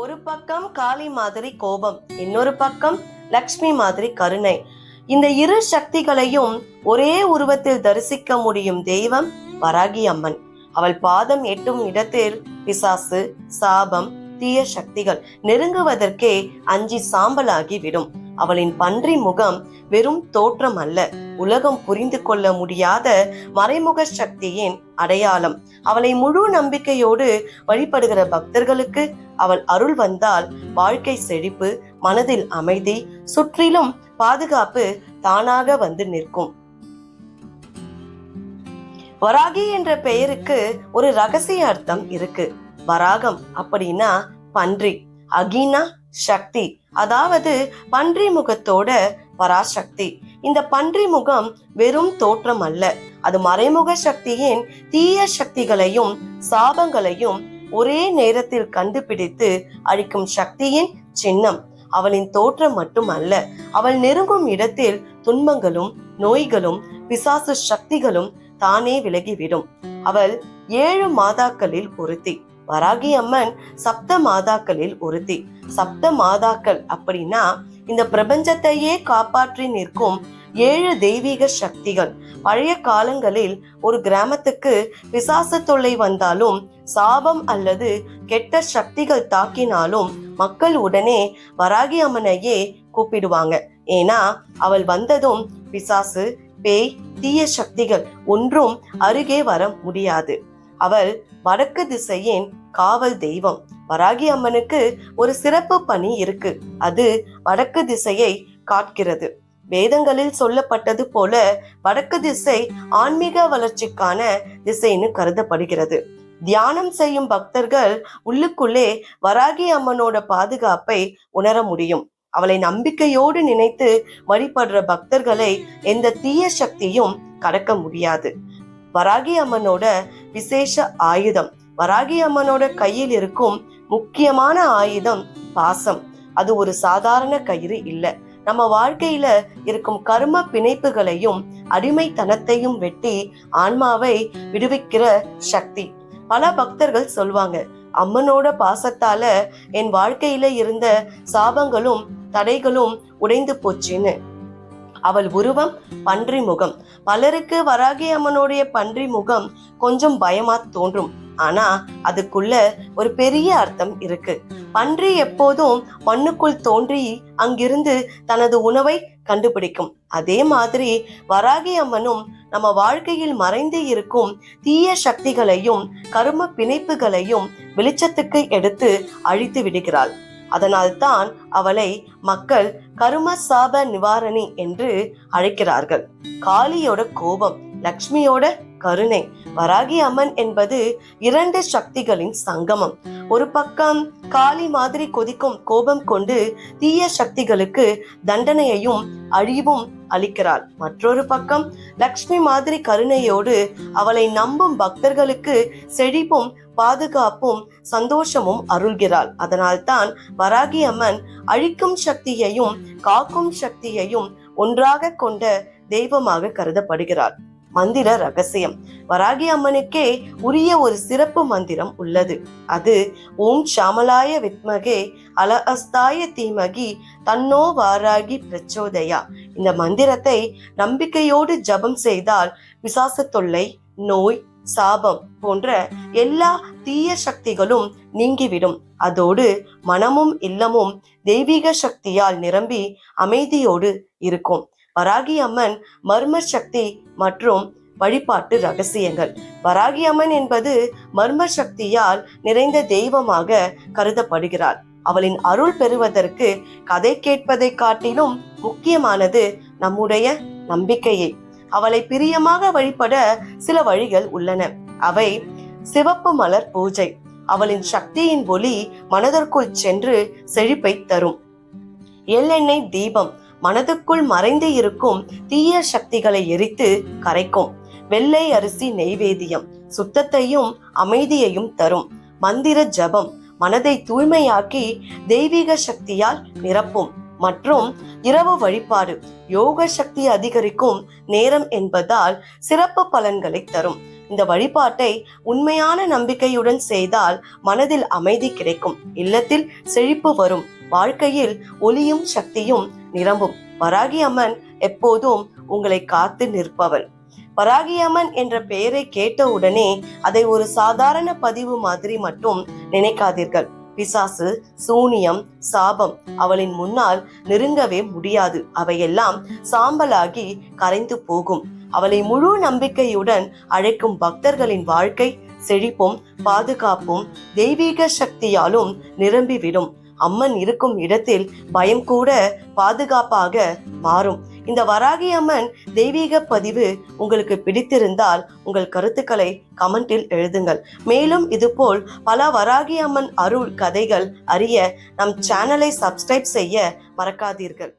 ஒரு பக்கம் காளி மாதிரி கோபம், இன்னொரு பக்கம் லக்ஷ்மி மாதிரி கருணை. இந்த இரு சக்திகளையும் ஒரே உருவத்தில் தரிசிக்க முடியும் தெய்வம் வராகி அம்மன். அவள் பாதம் எட்டும் இடத்தில் பிசாசு, சாபம், தீய சக்திகள் நெருங்குவதற்கே அஞ்சி சாம்பலாகி விடும். அவளின் பன்றி முகம் வெறும் தோற்றம் அல்ல, உலகம் புரிந்து கொள்ள முடியாத மறைமுக சக்தியின் அடையாளம். அவளை முழு நம்பிக்கையோடு வழிபடுகிற பக்தர்களுக்கு அவள் அருள் வந்தால் வாழ்க்கை செழிப்பு, மனதில் அமைதி, சுற்றிலும் பாதுகாப்பு தானாக வந்து நிற்கும். வராகி என்ற பெயருக்கு ஒரு ரகசிய அர்த்தம் இருக்கு. வராகம் அப்படின்னா பன்றி, அகினா சக்தி, அதாவது பன்றி முகத்தோட பராசக்தி. இந்த பன்றி முகம் வெறும் தோற்றம் அல்ல, அது மறைமுக சக்தியின் தீய சக்திகளையும் சாபங்களையும் ஒரே நேரத்தில் கண்டுபிடித்து அழிக்கும் சக்தியின் சின்னம். அவளின் தோற்றம் மட்டும் அல்ல, அவள் நெருங்கும் இடத்தில் துன்பங்களும் நோய்களும் பிசாசு சக்திகளும் தானே விலகிவிடும். அவள் 7 மாதாக்களில் ஒருத்தி. வராகி அம்மன் சப்த மாதாக்களில் ஒருத்தி. சப்த மாதாக்கள் அப்படின்னா இந்த பிரபஞ்சத்தையே காப்பாற்றி நிற்கும் 7 தெய்வீக சக்திகள். பழைய காலங்களில் ஒரு கிராமத்துக்கு பிசாசு தொல்லை வந்தாலும், சாபம் அல்லது கெட்ட சக்திகள் தாக்கினாலும் மக்கள் உடனே வராகி அம்மனையே கூப்பிடுவாங்க. ஏன்னா அவள் வந்ததும் பிசாசு, பேய், தீய சக்திகள் ஒன்றும் அருகே வர முடியாது. அவள் வடக்கு திசையின் காவல் தெய்வம். வராகி அம்மனுக்கு ஒரு சிறப்பு பணி இருக்கு. அது வடக்கு திசையை காக்கிறது. வேதங்களில் சொல்லப்பட்டது போல வடக்கு திசை ஆன்மீக வளர்ச்சிக்கான திசைன்னு கருதப்படுகிறது. தியானம் செய்யும் பக்தர்கள் உள்ளுக்குள்ளே வராகி அம்மனோட பாதுகாப்பை உணர முடியும். அவளை நம்பிக்கையோடு நினைத்து வழிபடுற பக்தர்களை எந்த தீய சக்தியும் கடக்க முடியாது. வராகி அம்மனோட விசேஷ ஆயுதம். வராகி அம்மனோட கையில் இருக்கும் முக்கியமான ஆயுதம் பாசம். அது ஒரு சாதாரண கயிறு இல்ல. நம்ம வாழ்க்கையில இருக்கும் கர்ம பிணைப்புகளையும் அடிமைத்தனத்தையும் வெட்டி ஆன்மாவை விடுவிக்கிற சக்தி. பல பக்தர்கள் சொல்வாங்க, அம்மனோட பாசத்தால என் வாழ்க்கையில இருந்த சாபங்களும் தடைகளும் உடைந்து போச்சுன்னு. அவள் உருவம் பன்றி முகம். பலருக்கு வராகி அம்மனுடைய பன்றி முகம் கொஞ்சம் பயமா தோன்றும். ஆனா அதுக்குள்ள ஒரு பெரிய அர்த்தம் இருக்கு. பன்றி எப்போதும் மண்ணுக்குள் தோன்றி அங்கிருந்து தனது உணவை கண்டுபிடிக்கும். அதே மாதிரி வராகி அம்மனும் நம்ம வாழ்க்கையில் மறைந்து இருக்கும் தீய சக்திகளையும் கர்ம பிணைப்புகளையும் வெளிச்சத்துக்கு எடுத்து அழித்து விடுகிறாள். அதனால்தான் அவளை மக்கள் கரும சாப நிவாரணி என்று அழைக்கிறார்கள். காளியோட கோபம், லக்ஷ்மியோட கருணை. வராகி அம்மன் என்பது 2 சக்திகளின் சங்கமம். ஒரு பக்கம் காளி மாதிரி கொதிக்கும் கோபம் கொண்டு தீய சக்திகளுக்கு தண்டனையையும் அழிவும் அளிக்கிறாள். மற்றொரு பக்கம் லக்ஷ்மி மாதிரி கருணையோடு அவளை நம்பும் பக்தர்களுக்கு செழிப்பும் பாதுகாப்பும் சந்தோஷமும் அருள்கிறாள். அதனால்தான் வராகி அம்மன் அழிக்கும் சக்தியையும் காக்கும் சக்தியையும் ஒன்றாக கொண்ட தெய்வமாக கருதப்படுகிறாள். மந்திர ரகசியம். வராகி அம்மனுக்கே உரிய ஒரு சிறப்பு மந்திரம் உள்ளது. அது ஓம் ஷாமலாய வித்மகே அலஹஸ்தாய தீமகி தன்னோ வாராகி பிரச்சோதயா. இந்த மந்திரத்தை நம்பிக்கையோடு ஜபம் செய்தால் பிசாசு தொல்லை, நோய், சாபம் போன்ற எல்லா தீய சக்திகளும் நீங்கிவிடும். அதோடு மனமும் இல்லமும் தெய்வீக சக்தியால் நிரம்பி அமைதியோடு இருக்கும். வராகி அம்மன் மர்ம சக்தி மற்றும் வழிபாட்டு ரகசியங்கள். வராகி அம்மன் என்பது மர்ம சக்தியால் நிறைந்த தெய்வமாக கருதப்படுகிறாள். அவளின் அருள் பெறுவதற்கு கதை கேட்பதை காட்டிலும் முக்கியமானது நம்முடைய நம்பிக்கையை. அவளை பிரியமாக வழிபட சில வழிகள் உள்ளன. அவை சிவப்பு மலர் பூஜை. அவளின் சக்தியின் ஒளி மனதிற்குள் சென்று செழிப்பை தரும். எள்ளெண்ணெய் தீபம் மனதுக்குள் மறைந்து இருக்கும் தீய சக்திகளை எரித்து கரைக்கும். வெள்ளை அரிசி நெய்வேதியம் சுத்தத்தையும் அமைதியையும் தரும். மந்திர ஜபம் மனதை தூய்மையாக்கி தெய்வீக சக்தியால் நிரப்பும். மற்றும் இரவு வழிபாடு யோக சக்தி அதிகரிக்கும் நேரம் என்பதால் சிறப்பு பலன்களை தரும். இந்த வழிபாட்டை உண்மையான நம்பிக்கையுடன் செய்தால் மனதில் அமைதி கிடைக்கும், இல்லத்தில் செழிப்பு வரும், வாழ்க்கையில் ஒளியும் சக்தியும் நிரம்பும். வராகி அம்மன் எப்போதும் உங்களை காத்து நிற்பவள். வராகி அம்மன் என்ற பெயரை கேட்ட உடனே அதை ஒரு சாதாரண பதிவு மாதிரி மட்டும் நினைக்காதீர்கள். பிசாசு, சூனியம், சாபம் அவளின் முன்னால் நெருங்கவே முடியாது. அவையெல்லாம் சாம்பலாகி கரைந்து போகும். அவளை முழு நம்பிக்கையுடன் அழைக்கும் பக்தர்களின் வாழ்க்கை செழிப்பும் பாதுகாப்பும் தெய்வீக சக்தியாலும் நிரம்பிவிடும். அம்மன் இருக்கும் இடத்தில் பயம் கூட பாதுகாப்பாக மாறும். இந்த வராகி அம்மன் தெய்வீக பதிவு உங்களுக்கு பிடித்திருந்தால் உங்கள் கருத்துக்களை கமெண்டில் எழுதுங்கள். மேலும் இதுபோல் பல வராகி அம்மன் அருள் கதைகள் அறிய நம் சேனலை சப்ஸ்கிரைப் செய்ய மறக்காதீர்கள்.